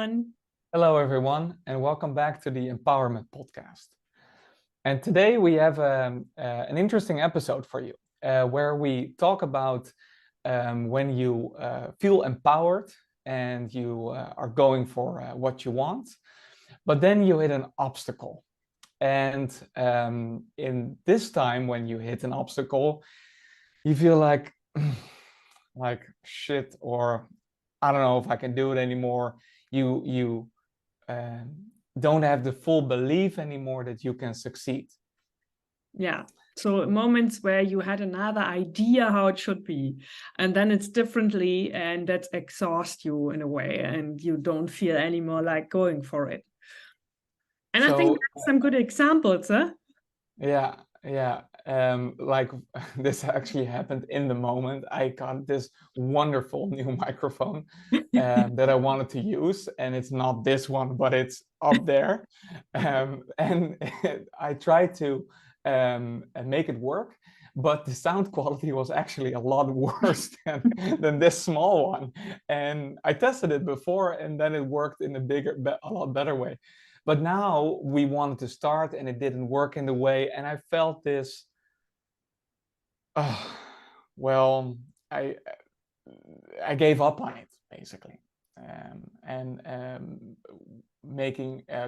everyone. Hello, everyone, and welcome back to the Empowerment Podcast. And today we have an interesting episode for you, where we talk about when you feel empowered and you are going for what you want, but then you hit an obstacle. And in this time, when you hit an obstacle, you feel like shit, or I don't know if I can do it anymore. You don't have the full belief anymore that you can succeed. Yeah. So moments where you had another idea how it should be, and then it's differently, and that exhausts you in a way, and you don't feel anymore like going for it. And I think that's some good examples, huh? Yeah. Like this actually happened in the moment. I got this wonderful new microphone that I wanted to use, and it's not this one, but it's up there. And I tried to make it work, but the sound quality was actually a lot worse than this small one. And I tested it before, and then it worked in a lot better way. But now we wanted to start, and it didn't work in the way, and I felt this. Well, I gave up on it basically, and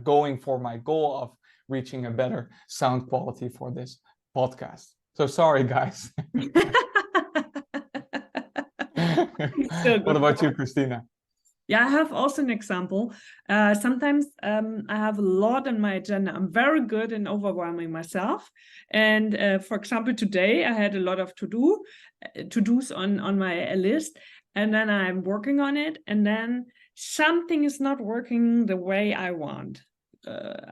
going for my goal of reaching a better sound quality for this podcast. So sorry, guys. What about you, Christina? Yeah, I have also an example. Sometimes I have a lot on my agenda. I'm very good in overwhelming myself. And for example, today I had a lot of to-dos on my list. And then I'm working on it. And then something is not working the way I want.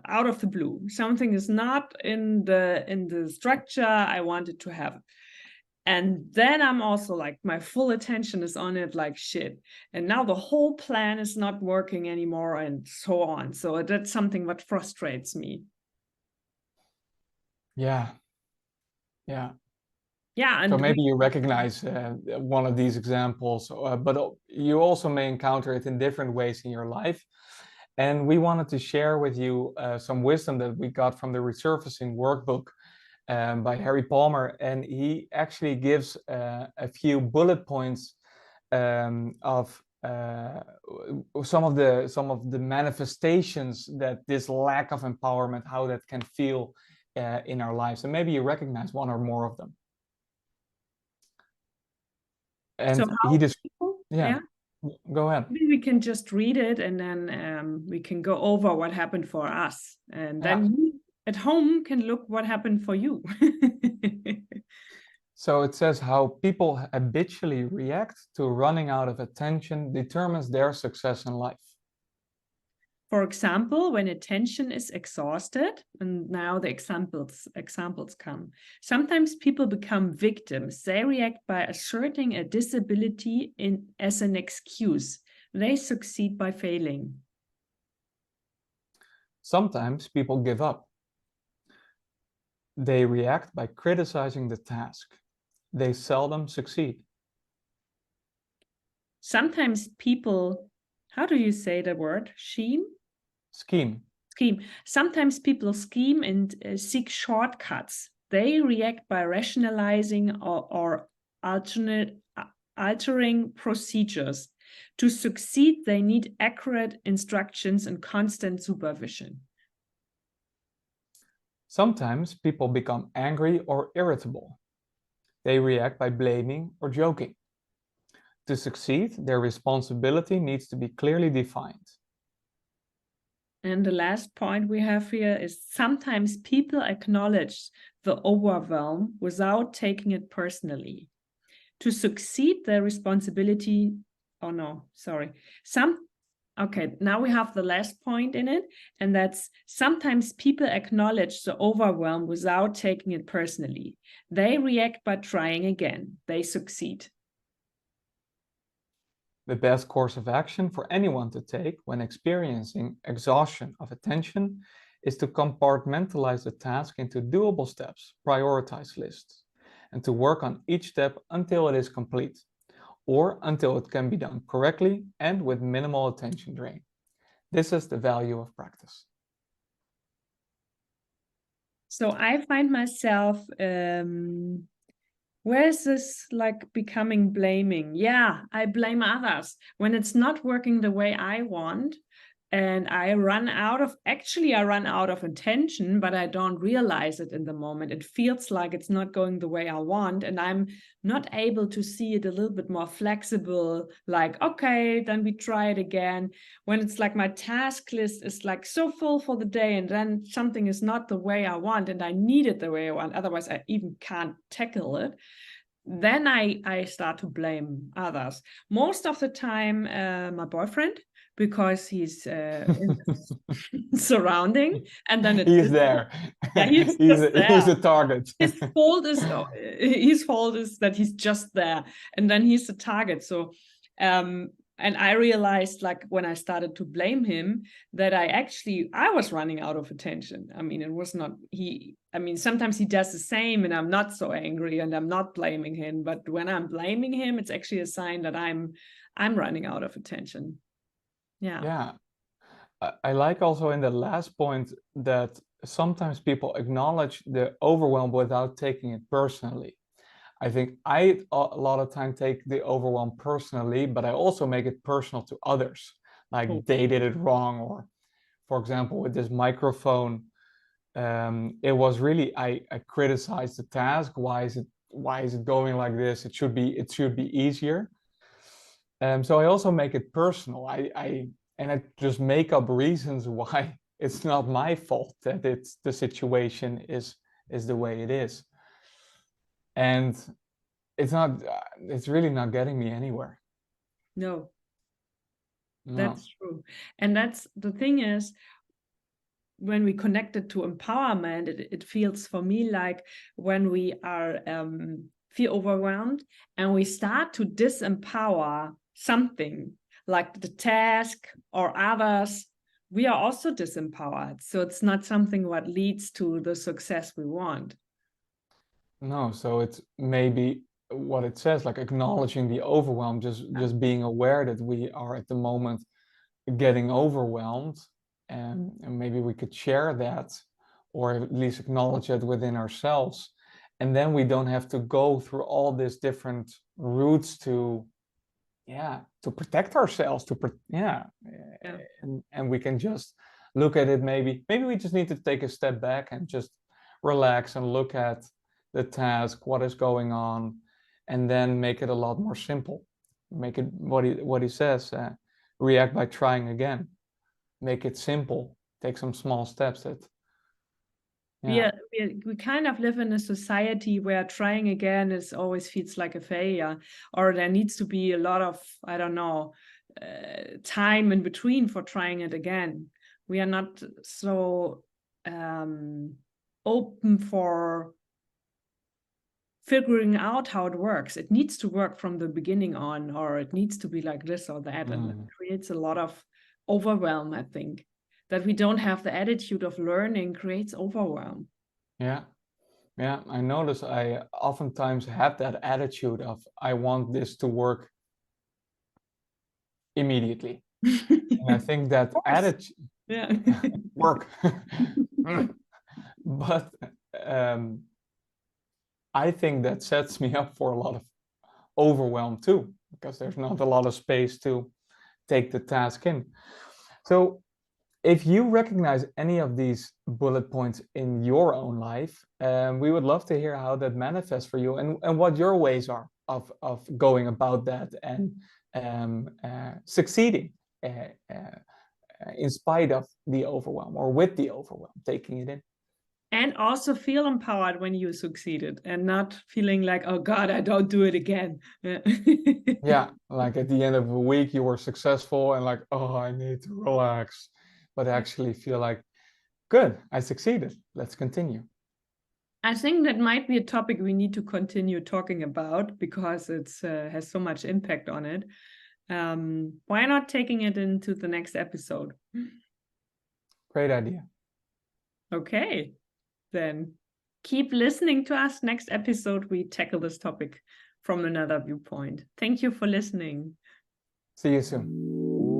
Out of the blue. Something is not in the structure I wanted to have. And then I'm also like, my full attention is on it like shit. And now the whole plan is not working anymore and so on. So that's something that frustrates me. Yeah. And so maybe you recognize one of these examples, but you also may encounter it in different ways in your life. And we wanted to share with you some wisdom that we got from the ReSurfacing workbook by Harry Palmer, and he actually gives a few bullet points of some of the manifestations that this lack of empowerment, how that can feel in our lives, and maybe you recognize one or more of them. And so he just yeah. Go ahead. Maybe we can just read it, and then we can go over what happened for us, and then you at home can look what happened for you. So it says how people habitually react to running out of attention determines their success in life. For example, when attention is exhausted, and now the examples come. Sometimes people become victims. They react by asserting a disability as an excuse. They succeed by failing. Sometimes people give up. They react by criticizing the task. They seldom succeed. Sometimes people, how do you say the word? Scheme. Sometimes people scheme and seek shortcuts. They react by rationalizing or altering procedures. To succeed, they need accurate instructions and constant supervision. Sometimes people become angry or irritable. They react by blaming or joking. To succeed, their responsibility needs to be clearly defined. And the last point we have here is sometimes people acknowledge the overwhelm without taking it personally. To succeed, their responsibility, okay, now we have the last point in it, and that's sometimes people acknowledge the overwhelm without taking it personally. They react by trying again. They succeed. The best course of action for anyone to take when experiencing exhaustion of attention is to compartmentalize the task into doable steps, prioritize lists, and to work on each step until it is complete, or until it can be done correctly and with minimal attention drain. This is the value of practice. So I find myself, where is this like becoming blaming? Yeah, I blame others when it's not working the way I want. And I run out of attention, but I don't realize it in the moment. It feels like it's not going the way I want. And I'm not able to see it a little bit more flexible, like, okay, then we try it again. When it's like my task list is like so full for the day, and then something is not the way I want, and I need it the way I want, otherwise I even can't tackle it. Then I start to blame others. Most of the time, my boyfriend, because he's in the surrounding, and then He's there. Yeah, he's he's just there. he's a target. His fault is that he's just there, and then he's the target. So, and I realized, like, when I started to blame him, that I was running out of attention. I mean, it was not he. I mean, sometimes he does the same, and I'm not so angry, and I'm not blaming him. But when I'm blaming him, it's actually a sign that I'm running out of attention. Yeah. Yeah. I like also in the last point that sometimes people acknowledge the overwhelm without taking it personally. I think I a lot of time take the overwhelm personally, but I also make it personal to others. Like they did it wrong, or for example, with this microphone, it was really I criticized the task. Why is it going like this? It should be easier. So I also make it personal. I just make up reasons why it's not my fault that the situation is the way it is. And it's really not getting me anywhere. No, No. that's true. And that's the thing is, when we connect it to empowerment, it feels for me like when we are feel overwhelmed and we start to disempower something like the task or others, we are also disempowered. So it's not something what leads to the success we want. No, so it's maybe what it says, like acknowledging the overwhelm, just being aware that we are at the moment getting overwhelmed, and maybe we could share that, or at least acknowledge it within ourselves, and then we don't have to go through all these different routes to protect ourselves, and we can just look at it. Maybe we just need to take a step back and just relax and look at the task, what is going on, and then make it a lot more simple. Make it what he says, react by trying again. Make it simple, take some small steps. We kind of live in a society where trying again always feels like a failure, or there needs to be a lot of, I don't know, time in between for trying it again. We are not so open for figuring out how it works. It needs to work from the beginning on, or it needs to be like this or that, and it creates a lot of overwhelm. I think that we don't have the attitude of learning creates overwhelm. Yeah, I notice I oftentimes have that attitude of I want this to work immediately. And I think that attitude work. But I think that sets me up for a lot of overwhelm too, because there's not a lot of space to take the task in. So if you recognize any of these bullet points in your own life, we would love to hear how that manifests for you, and what your ways are of going about that and succeeding in spite of the overwhelm, or with the overwhelm, taking it in. And also feel empowered when you succeeded, and not feeling like, oh God, I don't do it again. Yeah, like at the end of a week you were successful and like, oh, I need to relax, but actually feel like, good, I succeeded, let's continue. I think that might be a topic we need to continue talking about, because it's has so much impact on it. Why not taking it into the next episode? Great idea. Okay, then keep listening to us. Next episode, we tackle this topic from another viewpoint. Thank you for listening. See you soon.